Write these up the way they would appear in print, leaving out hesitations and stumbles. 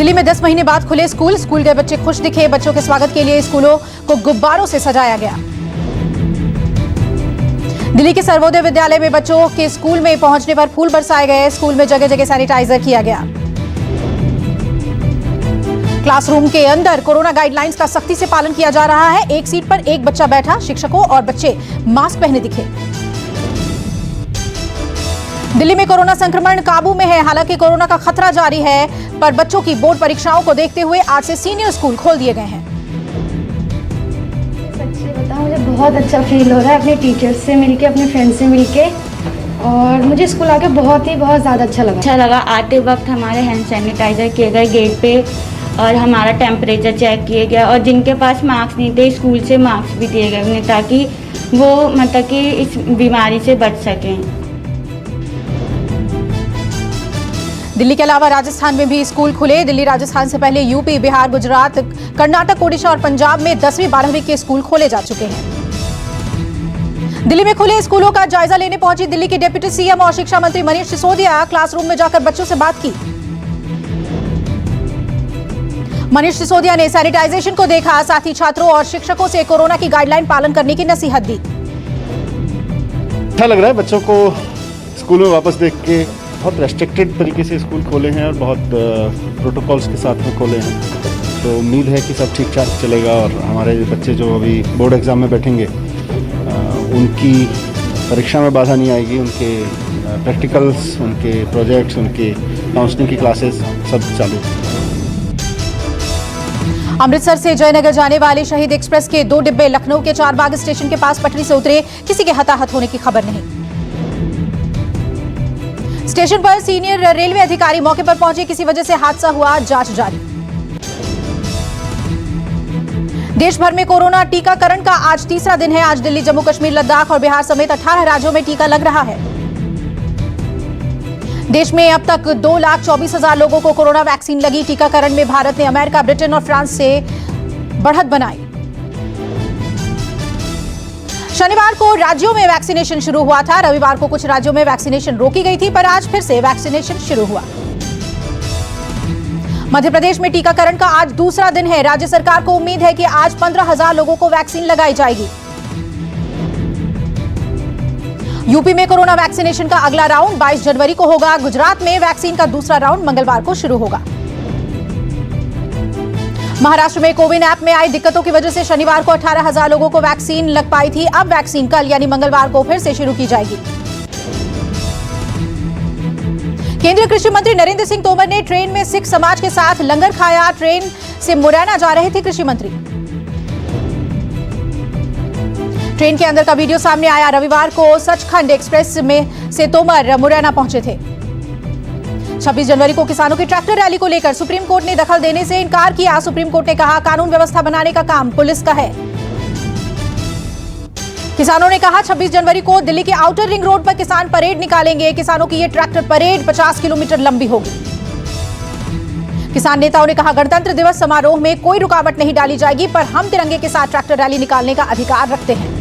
दिल्ली में 10 महीने बाद खुले स्कूल। स्कूल गए बच्चे खुश दिखे। बच्चों के स्वागत के लिए स्कूलों को गुब्बारों से सजाया गया। दिल्ली के सर्वोदय विद्यालय में बच्चों के स्कूल में पहुंचने पर फूल बरसाए गए। स्कूल में जगह जगह सैनिटाइजर किया गया। क्लासरूम के अंदर कोरोना गाइडलाइंस का सख्ती से पालन किया जा रहा है। एक सीट पर एक बच्चा बैठा। शिक्षकों और बच्चे मास्क पहने दिखे। दिल्ली में कोरोना संक्रमण काबू में है। हालांकि कोरोना का खतरा जारी है, पर बच्चों की बोर्ड परीक्षाओं को देखते हुए आज से सीनियर स्कूल खोल दिए गए हैं। सच्ची बताऊं, मुझे बहुत अच्छा फील हो रहा है अपने टीचर्स से मिलके, अपने फ्रेंड्स से मिलके, और मुझे स्कूल आके बहुत ज़्यादा अच्छा लगा। आते वक्त हमारे हैंड सैनिटाइजर किए गए गेट पे और हमारा टेम्परेचर चेक किया गया, और जिनके पास मार्क्स नहीं थे स्कूल से मार्क्स भी दिए गए उन्हें, ताकि वो मतलब कि इस बीमारी से बच सकें। दिल्ली के अलावा राजस्थान में भी स्कूल खुले। दिल्ली राजस्थान से पहले यूपी, बिहार, गुजरात, कर्नाटक, ओडिशा और पंजाब में 10वीं 12वीं के स्कूल खोले जा चुके हैं। दिल्ली में खुले स्कूलों का जायजा लेने पहुंची दिल्ली के डिप्टी सीएम और शिक्षा मंत्री मनीष सिसोदिया। क्लासरूम में जाकर बच्चों से बात की। मनीष सिसोदिया ने सैनिटाइजेशन को देखा, साथ ही छात्रों और शिक्षकों से कोरोना की गाइडलाइन पालन करने की नसीहत दी। अच्छा लग रहा है बच्चों को स्कूल में वापस देख के। बहुत रेस्ट्रिक्टेड तरीके से स्कूल खोले हैं और बहुत प्रोटोकॉल्स के साथ में खोले हैं, तो उम्मीद है कि सब ठीक ठाक चलेगा और हमारे बच्चे जो अभी बोर्ड एग्ज़ाम में बैठेंगे उनकी परीक्षा में बाधा नहीं आएगी। उनके प्रैक्टिकल्स, उनके प्रोजेक्ट्स, उनके काउंसलिंग की क्लासेस सब चालू। अमृतसर से जयनगर जाने वाले शहीद एक्सप्रेस के 2 डिब्बे लखनऊ के चारबाग स्टेशन के पास पटरी से उतरे। किसी के हताहत होने की खबर नहीं। स्टेशन पर सीनियर रेलवे अधिकारी मौके पर पहुंचे। किसी वजह से हादसा हुआ, जांच जारी। देश भर में कोरोना टीकाकरण का आज तीसरा दिन है। आज दिल्ली, जम्मू कश्मीर, लद्दाख और बिहार समेत 18 राज्यों में टीका लग रहा है। देश में अब तक 2,24,000 लोगों को कोरोना वैक्सीन लगी। टीकाकरण में भारत ने अमेरिका, ब्रिटेन और फ्रांस से बढ़त बनाई। शनिवार को राज्यों में वैक्सीनेशन शुरू हुआ था। रविवार को कुछ राज्यों में वैक्सीनेशन रोकी गई थी, पर आज फिर से वैक्सीनेशन शुरू हुआ। मध्य प्रदेश में टीकाकरण का आज दूसरा दिन है। राज्य सरकार को उम्मीद है कि आज 15,000 लोगों को वैक्सीन लगाई जाएगी। यूपी में कोरोना वैक्सीनेशन का अगला राउंड 22 जनवरी को होगा। गुजरात में वैक्सीन का दूसरा राउंड मंगलवार को शुरू होगा। महाराष्ट्र में कोविन ऐप में आई दिक्कतों की वजह से शनिवार को 18,000 लोगों को वैक्सीन लग पाई थी। अब वैक्सीन कल यानी मंगलवार को फिर से शुरू की जाएगी। केंद्रीय कृषि मंत्री नरेंद्र सिंह तोमर ने ट्रेन में सिख समाज के साथ लंगर खाया। ट्रेन से मुरैना जा रहे थे कृषि मंत्री। ट्रेन के अंदर का वीडियो सामने आया। रविवार को सचखंड एक्सप्रेस में से तोमर मुरैना पहुंचे थे। 26 जनवरी को किसानों की ट्रैक्टर रैली को लेकर सुप्रीम कोर्ट ने दखल देने से इनकार किया। सुप्रीम कोर्ट ने कहा, कानून व्यवस्था बनाने का काम पुलिस का है। किसानों ने कहा, 26 जनवरी को दिल्ली के आउटर रिंग रोड पर किसान परेड निकालेंगे। किसानों की ये ट्रैक्टर परेड 50 किलोमीटर लंबी होगी। किसान नेताओं ने कहा, गणतंत्र दिवस समारोह में कोई रुकावट नहीं डाली जाएगी, पर हम तिरंगे के साथ ट्रैक्टर रैली निकालने का अधिकार रखते हैं।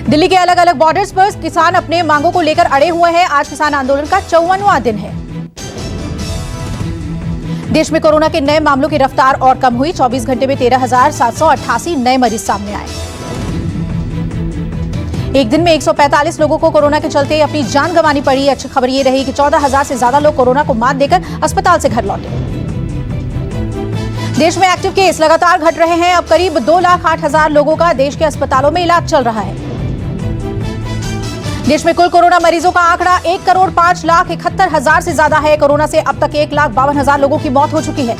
दिल्ली के अलग अलग बॉर्डर्स पर किसान अपने मांगों को लेकर अड़े हुए हैं। आज किसान आंदोलन का 54वां दिन है। देश में कोरोना के नए मामलों की रफ्तार और कम हुई। 24 घंटे में 13,788 नए मरीज सामने आए। एक दिन में 145 लोगों को कोरोना के चलते अपनी जान गंवानी पड़ी। अच्छी खबर यह रही कि 14,000 से ज्यादा लोग कोरोना को मात देकर अस्पताल से घर लौटे। देश में एक्टिव केस लगातार घट रहे हैं। अब करीब 2,08,000 लोगों का देश के अस्पतालों में इलाज चल रहा है। देश में कुल कोरोना मरीजों का आंकड़ा 1,05,71,000 से ज्यादा है। कोरोना से अब तक 1,52,000 लोगों की मौत हो चुकी है।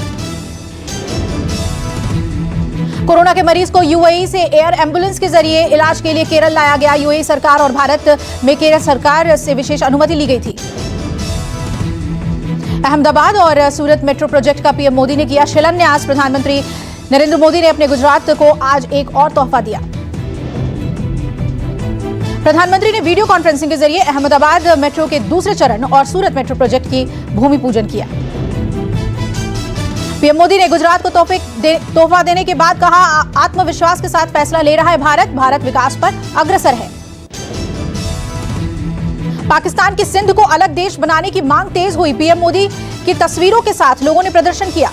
कोरोना के मरीज को यूएई से एयर एम्बुलेंस के जरिए इलाज के लिए केरल लाया गया। यूएई सरकार और भारत में केरल सरकार से विशेष अनुमति ली गई थी। अहमदाबाद और सूरत मेट्रो प्रोजेक्ट का पीएम मोदी ने किया शिलान्यास। प्रधानमंत्री नरेंद्र मोदी ने अपने गुजरात को आज एक और तोहफा दिया। प्रधानमंत्री ने वीडियो कॉन्फ्रेंसिंग के जरिए अहमदाबाद मेट्रो के दूसरे चरण और सूरत मेट्रो प्रोजेक्ट की भूमि पूजन किया। पीएम मोदी ने गुजरात को तोहफा देने के बाद कहा, आत्मविश्वास के साथ फैसला ले रहा है भारत विकास पर अग्रसर है। पाकिस्तान के सिंध को अलग देश बनाने की मांग तेज हुई। पीएम मोदी की तस्वीरों के साथ लोगों ने प्रदर्शन किया।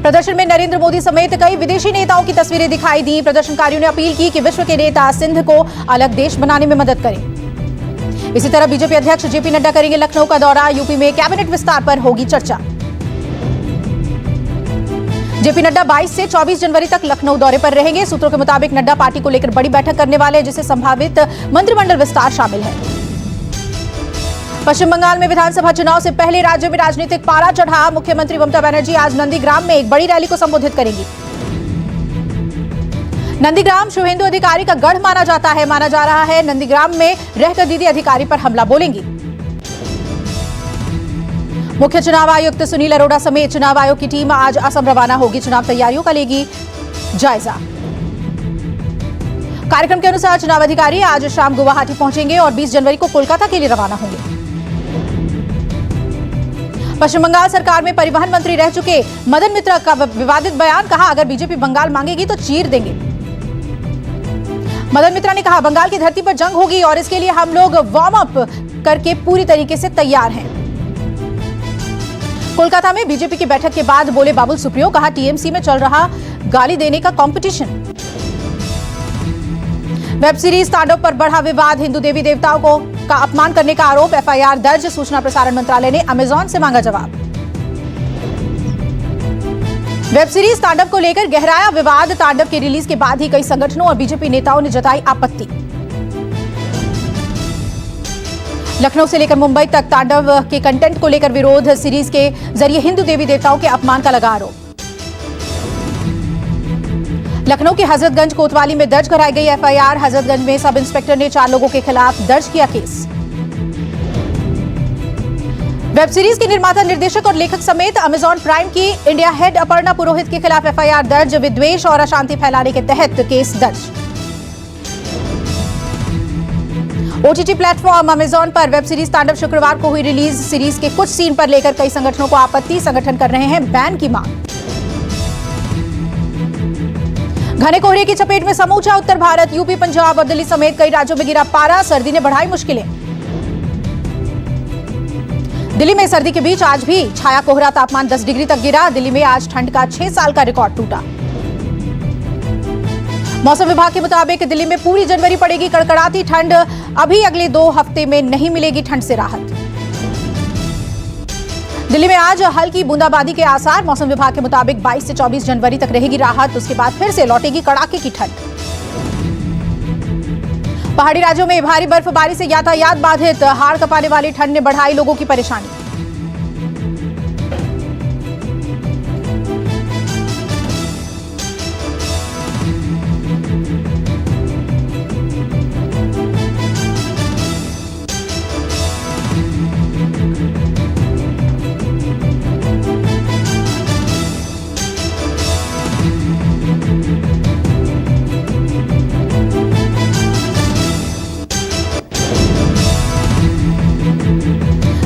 प्रदर्शन में नरेंद्र मोदी समेत कई विदेशी नेताओं की तस्वीरें दिखाई दी। प्रदर्शनकारियों ने अपील की कि विश्व के नेता सिंध को अलग देश बनाने में मदद करें। इसी तरह बीजेपी अध्यक्ष जेपी नड्डा करेंगे लखनऊ का दौरा। यूपी में कैबिनेट विस्तार पर होगी चर्चा। जेपी नड्डा 22 से 24 जनवरी तक लखनऊ दौरे पर रहेंगे। सूत्रों के मुताबिक नड्डा पार्टी को लेकर बड़ी बैठक करने वाले हैं, जिससे संभावित मंत्रिमंडल विस्तार शामिल है। पश्चिम बंगाल में विधानसभा चुनाव से पहले राज्य में राजनीतिक पारा चढ़ा। मुख्यमंत्री ममता बनर्जी आज नंदीग्राम में एक बड़ी रैली को संबोधित करेंगी। नंदीग्राम शुभेंदु अधिकारी का गढ़ माना जाता है। माना जा रहा है नंदीग्राम में रहकर दीदी अधिकारी पर हमला बोलेंगी। मुख्य चुनाव आयुक्त सुनील अरोड़ा समेत चुनाव आयोग की टीम आज असम रवाना होगी। चुनाव तैयारियों का लेगी जायजा। कार्यक्रम के अनुसार चुनाव अधिकारी आज शाम गुवाहाटी पहुंचेंगे और 20 जनवरी को कोलकाता के लिए रवाना होंगे। पश्चिम बंगाल सरकार में परिवहन मंत्री रह चुके मदन मित्रा का विवादित बयान। कहा, अगर बीजेपी बंगाल मांगेगी तो चीर देंगे। मदन मित्रा ने कहा, बंगाल की धरती पर जंग होगी और इसके लिए हम लोग वार्म अप करके पूरी तरीके से तैयार हैं। कोलकाता में बीजेपी की बैठक के बाद बोले बाबुल सुप्रियो। कहा, टीएमसी में चल रहा गाली देने का कंपटीशन। वेब सीरीज तांडव पर बढ़ा विवाद। हिंदू देवी देवताओं का अपमान करने का आरोप। एफआईआर दर्ज। सूचना प्रसारण मंत्रालय ने अमेजॉन से मांगा जवाब। वेब सीरीज तांडव को लेकर गहराया विवाद। तांडव की रिलीज के बाद ही कई संगठनों और बीजेपी नेताओं ने जताई आपत्ति। लखनऊ से लेकर मुंबई तक तांडव के कंटेंट को लेकर विरोध। सीरीज के जरिए हिंदू देवी देवताओं के अपमान का लगा आरोप। लखनऊ के हजरतगंज कोतवाली में दर्ज कराई गई एफआईआर। हजरतगंज में सब इंस्पेक्टर ने 4 लोगों के खिलाफ दर्ज किया केस। वेब सीरीज के निर्माता, निर्देशक और लेखक समेत अमेजॉन प्राइम की इंडिया हेड अपर्णा पुरोहित के खिलाफ एफआईआर दर्ज। विद्वेष और अशांति फैलाने के तहत केस दर्ज। ओटीटी प्लेटफॉर्म अमेजॉन पर वेब सीरीज तांडव शुक्रवार को हुई रिलीज। सीरीज के कुछ सीन पर लेकर कई संगठनों को आपत्ति। संगठन कर रहे हैं बैन की मांग। घने कोहरे की चपेट में समूचा उत्तर भारत। यूपी, पंजाब और दिल्ली समेत कई राज्यों में गिरा पारा। सर्दी ने बढ़ाई मुश्किलें। दिल्ली में सर्दी के बीच आज भी छाया कोहरा। तापमान 10 डिग्री तक गिरा। दिल्ली में आज ठंड का 6 साल का रिकॉर्ड टूटा। मौसम विभाग के मुताबिक दिल्ली में पूरी जनवरी पड़ेगी कड़कड़ाती ठंड। अभी अगले 2 हफ्ते में नहीं मिलेगी ठंड से राहत। दिल्ली में आज हल्की बूंदाबांदी के आसार। मौसम विभाग के मुताबिक 22 से 24 जनवरी तक रहेगी राहत। उसके बाद फिर से लौटेगी कड़ाके की ठंड। पहाड़ी राज्यों में भारी बर्फबारी से यातायात बाधित। हाड़ कपाने वाली ठंड ने बढ़ाई लोगों की परेशानी।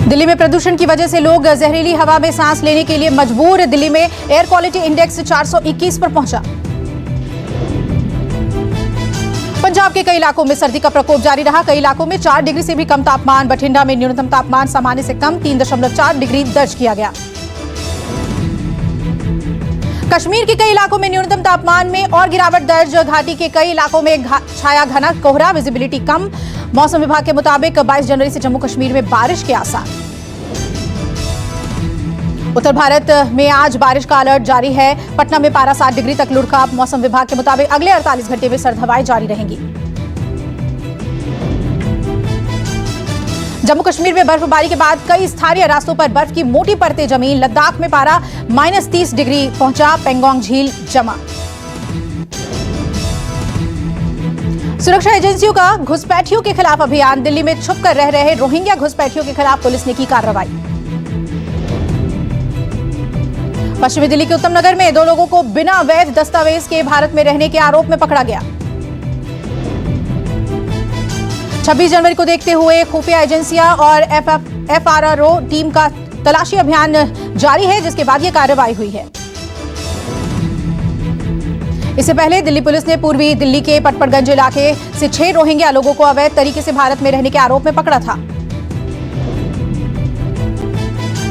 दिल्ली में प्रदूषण की वजह से लोग जहरीली हवा में सांस लेने के लिए मजबूर। दिल्ली में एयर क्वालिटी इंडेक्स 421 पर पहुंचा। पंजाब के कई इलाकों में सर्दी का प्रकोप जारी रहा। कई इलाकों में 4 डिग्री से भी कम तापमान। बठिंडा में न्यूनतम तापमान सामान्य से कम 3.4 डिग्री दर्ज किया गया। कश्मीर के कई इलाकों में न्यूनतम तापमान में और गिरावट दर्ज। घाटी के कई इलाकों में छाया घना कोहरा। विजिबिलिटी कम। मौसम विभाग के मुताबिक 22 जनवरी से जम्मू कश्मीर में बारिश के आसार। उत्तर भारत में आज बारिश का अलर्ट जारी है। पटना में पारा 7 डिग्री तक लुढ़का। मौसम विभाग के मुताबिक अगले 48 घंटे में सर्द हवाएं जारी रहेंगी। जम्मू कश्मीर में बर्फबारी के बाद कई स्थानीय रास्तों पर बर्फ की मोटी परतें जमी। लद्दाख में पारा -30 डिग्री पहुंचा। पेंगोंग झील जमा। सुरक्षा एजेंसियों का घुसपैठियों के खिलाफ अभियान। दिल्ली में छुपकर रह रहे रोहिंग्या घुसपैठियों के खिलाफ पुलिस ने की कार्रवाई। पश्चिमी दिल्ली के उत्तम नगर में 2 लोगों को बिना वैध दस्तावेज के भारत में रहने के आरोप में पकड़ा गया। 26 जनवरी को देखते हुए खुफिया एजेंसियां और एफआरओ टीम का तलाशी अभियान जारी है, जिसके बाद यह कार्रवाई हुई है। इससे पहले दिल्ली पुलिस ने पूर्वी दिल्ली के पटपड़गंज इलाके से 6 रोहिंग्या लोगों को अवैध तरीके से भारत में रहने के आरोप में पकड़ा था।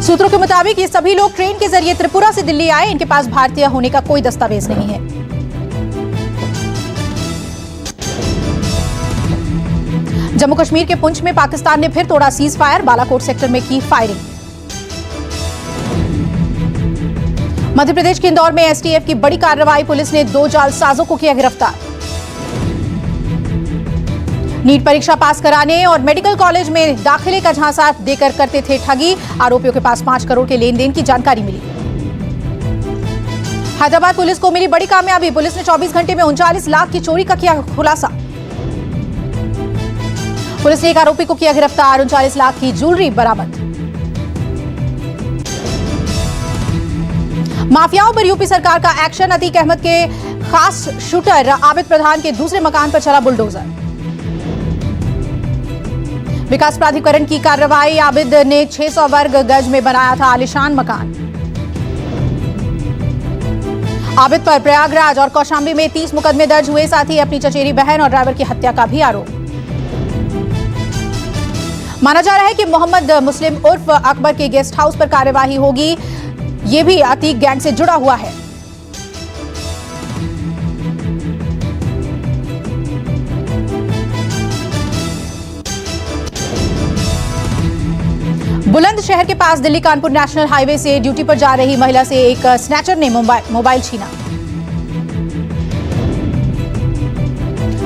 सूत्रों के मुताबिक ये सभी लोग ट्रेन के जरिए त्रिपुरा से दिल्ली आए। इनके पास भारतीय होने का कोई दस्तावेज नहीं है। जम्मू कश्मीर के पुंछ में पाकिस्तान ने फिर तोड़ा सीज फायर, बालाकोट सेक्टर में की फायरिंग। मध्य प्रदेश के इंदौर में एसटीएफ की बड़ी कार्रवाई, पुलिस ने 2 जालसाजों को किया गिरफ्तार। नीट परीक्षा पास कराने और मेडिकल कॉलेज में दाखिले का झांसा देकर करते थे ठगी, आरोपियों के पास 5 करोड़ के लेन देन की जानकारी मिली। हैदराबाद पुलिस को मिली बड़ी कामयाबी, पुलिस ने 24 घंटे में 39 लाख की चोरी का किया खुलासा। पुलिस ने एक आरोपी को किया गिरफ्तार, 39 लाख की ज्वेलरी बरामद। माफियाओं पर यूपी सरकार का एक्शन, अतीक अहमद के खास शूटर आबिद प्रधान के दूसरे मकान पर चला बुलडोजर। विकास प्राधिकरण की कार्रवाई, आबिद ने 600 वर्ग गज में बनाया था आलीशान मकान। आबिद पर प्रयागराज और कौशांबी में 30 मुकदमे दर्ज हुए, साथ ही अपनी चचेरी बहन और ड्राइवर की हत्या का भी आरोप। माना जा रहा है कि मोहम्मद मुस्लिम उर्फ अकबर के गेस्ट हाउस पर कार्यवाही होगी। यह भी अतीक गैंग से जुड़ा हुआ है। बुलंदशहर के पास दिल्ली कानपुर नेशनल हाईवे से ड्यूटी पर जा रही महिला से एक स्नैचर ने मोबाइल छीना।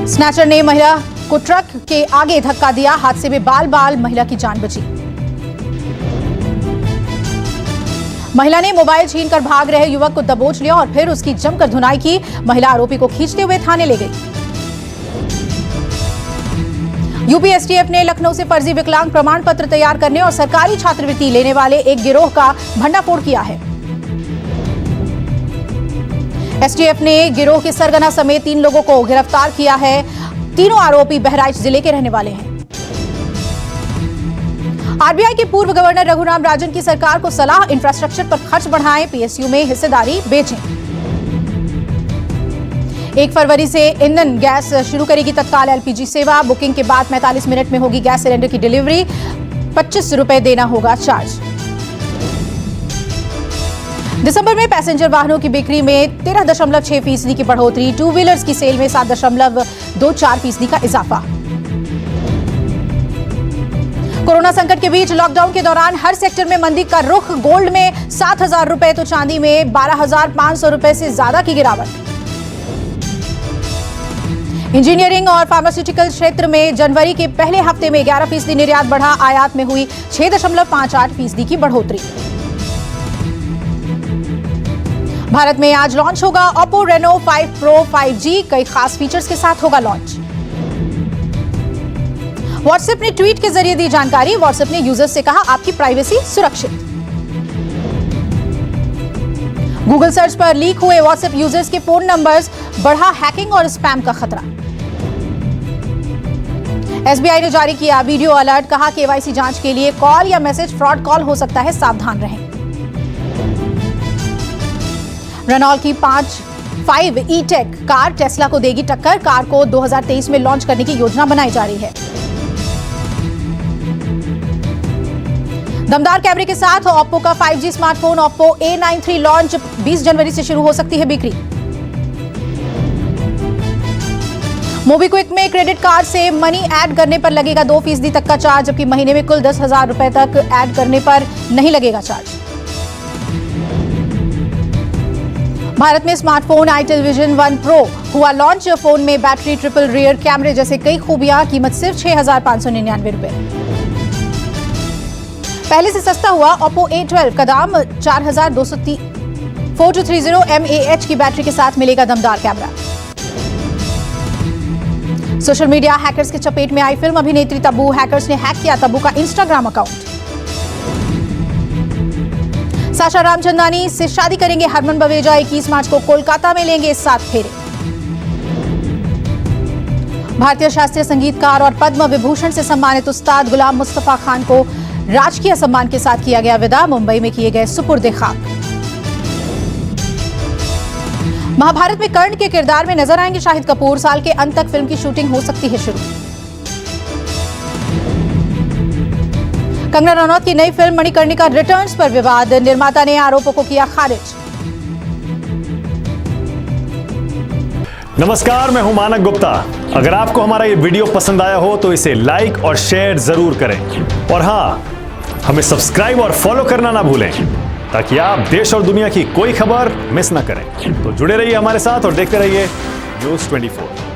स्नैचर ने महिला को ट्रक के आगे धक्का दिया, हादसे में बाल महिला की जान बची। महिला ने मोबाइल छीनकर भाग रहे युवक को दबोच लिया और फिर उसकी जमकर धुनाई की। महिला आरोपी को खींचते हुए थाने ले गई। यूपी एसटीएफ ने लखनऊ से फर्जी विकलांग प्रमाण पत्र तैयार करने और सरकारी छात्रवृत्ति लेने वाले एक गिरोह का भंडाफोड़ किया है। एसटीएफ ने गिरोह के सरगना समेत 3 लोगों को गिरफ्तार किया है। तीनों आरोपी बहराइच जिले के रहने वाले हैं। आरबीआई के पूर्व गवर्नर रघुराम राजन की सरकार को सलाह, इंफ्रास्ट्रक्चर पर खर्च बढ़ाएं, पीएसयू में हिस्सेदारी बेचें। 1 फरवरी से ईंधन गैस शुरू करेगी तत्काल एलपीजी सेवा। बुकिंग के बाद 45 मिनट में होगी गैस सिलेंडर की डिलीवरी, 25 रुपए देना होगा चार्ज। दिसंबर में पैसेंजर वाहनों की बिक्री में 13.6% की बढ़ोतरी, 2 व्हीलर्स की सेल में 7.24% का इजाफा। कोरोना संकट के बीच लॉकडाउन के दौरान हर सेक्टर में मंदी का रुख, गोल्ड में 7,000 रुपए तो चांदी में 12,500 रुपए से ज्यादा की गिरावट। इंजीनियरिंग और फार्मास्यूटिकल क्षेत्र में जनवरी के पहले हफ्ते में 11% निर्यात बढ़ा, आयात में हुई 6.58% की बढ़ोतरी। भारत में आज लॉन्च होगा Oppo Reno 5 Pro 5G, कई खास फीचर्स के साथ होगा लॉन्च। व्हाट्सएप ने ट्वीट के जरिए दी जानकारी, व्हाट्सएप ने यूजर्स से कहा आपकी प्राइवेसी सुरक्षित। गूगल सर्च पर लीक हुए व्हाट्सएप यूजर्स के फोन नंबर्स, बढ़ा हैकिंग और स्पैम का खतरा। एसबीआई ने जारी किया वीडियो अलर्ट, कहा केवाईसी जांच के लिए कॉल या मैसेज फ्रॉड कॉल हो सकता है, सावधान रहें। रेनॉल्ट की 5 ई-टेक कार टेस्ला को देगी टक्कर, कार को 2023 में लॉन्च करने की योजना बनाई जा रही है। दमदार कैमरे के साथ Oppo का 5G smartphone Oppo A93 launch, 20 जनवरी से शुरू हो सकती है बिक्री। मोबीक्विक में क्रेडिट कार्ड से मनी ऐड करने पर लगेगा 2% तक का चार्ज, जबकि महीने में कुल 10,000 रुपए तक ऐड करने पर नहीं लगेगा चार्ज। भारत में स्मार्टफोन itel Vision 1 Pro हुआ लॉन्च, फोन में बैटरी, ट्रिपल रियर कैमरे जैसे कई खूबियां, कीमत सिर्फ 6,599 रुपए। पहले से सस्ता हुआ Oppo A12 का दाम 4230 mAh की बैटरी के साथ मिलेगा दमदार कैमरा। सोशल मीडिया हैकर्स के चपेट में आई फिल्म अभिनेत्री तब्बू, हैकर्स ने हैक किया तब्बू का इंस्टाग्राम अकाउंट। साशा रामचंदानी से शादी करेंगे हरमन बवेजा, 21 मार्च को कोलकाता में लेंगे 7 फेरे। भारतीय शास्त्रीय संगीतकार और पद्म विभूषण से सम्मानित उस्ताद गुलाम मुस्तफा खान को राजकीय सम्मान के साथ किया गया विदा, मुंबई में किए गए सुपुर्द खाक। महाभारत में कर्ण के किरदार में नजर आएंगे शाहिद कपूर, साल के अंत तक फिल्म की शूटिंग हो सकती है शुरू। कंगना रनौत की नई फिल्म मणिकर्णिका रिटर्न्स पर विवाद, निर्माता ने आरोपों को किया खारिज। नमस्कार, मैं हूं मानक गुप्ता। अगर आपको हमारा ये वीडियो पसंद आया हो तो इसे लाइक और शेयर जरूर करें और हाँ, हमें सब्सक्राइब और फॉलो करना ना भूलें ताकि आप देश और दुनिया की कोई खबर मिस ना करें। तो जुड़े रहिए हमारे साथ और देखते रहिए न्यूज़ 24।